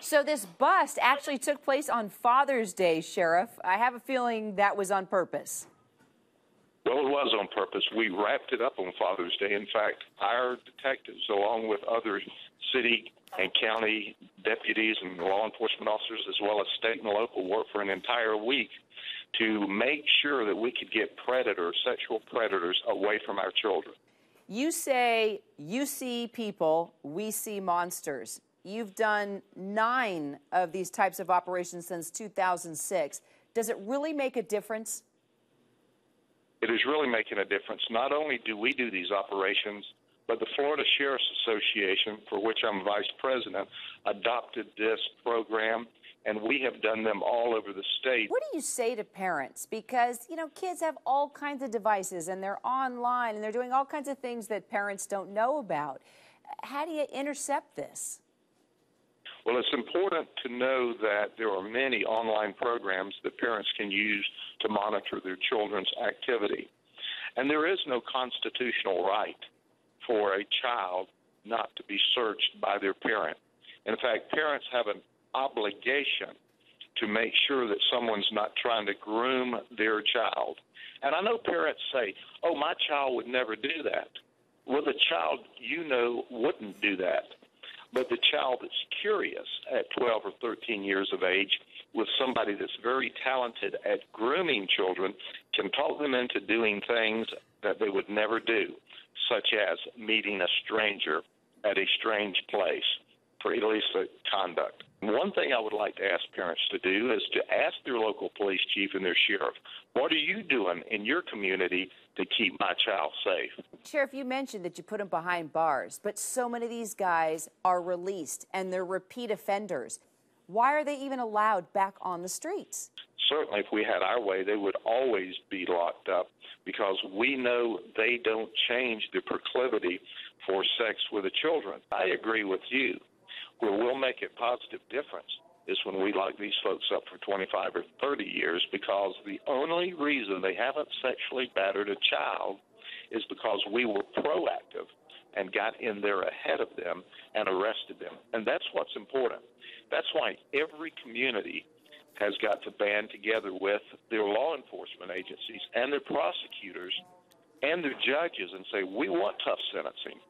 So this bust actually took place on Father's Day, Sheriff. I have a feeling that was on purpose. Well, it was on purpose. We wrapped it up on Father's Day. In fact, our detectives, along with other city and county deputies and law enforcement officers, as well as state and local, worked for an entire week to make sure that we could get predators, sexual predators, away from our children. You say you see people, we see monsters. You've done 9 of these types of operations since 2006. Does it really make a difference? It is really making a difference. Not only do we do these operations, but the Florida Sheriff's Association, for which I'm vice president, adopted this program, and we have done them all over the state. What do you say to parents? Because, you know, kids have all kinds of devices, and they're online, and they're doing all kinds of things that parents don't know about. How do you intercept this? Well, it's important to know that there are many online programs that parents can use to monitor their children's activity. And there is no constitutional right for a child not to be searched by their parent. In fact, parents have an obligation to make sure that someone's not trying to groom their child. And I know parents say, oh, my child would never do that. Well, the child, you know, wouldn't do that. But the child that's curious at 12 or 13 years of age with somebody that's very talented at grooming children can talk them into doing things that they would never do, such as meeting a stranger at a strange place for illicit conduct. One thing I would like to ask parents to do is to ask their local police chief and their sheriff, what are you doing in your community to keep my child safe? Sheriff, you mentioned that you put them behind bars, but so many of these guys are released and they're repeat offenders. Why are they even allowed back on the streets? Certainly, if we had our way, they would always be locked up because we know they don't change their proclivity for sex with the children. I agree with you. Where we'll make a positive difference is when we lock these folks up for 25 or 30 years, because the only reason they haven't sexually battered a child is because we were proactive and got in there ahead of them and arrested them. And that's what's important. That's why every community has got to band together with their law enforcement agencies and their prosecutors and their judges and say, we want tough sentencing.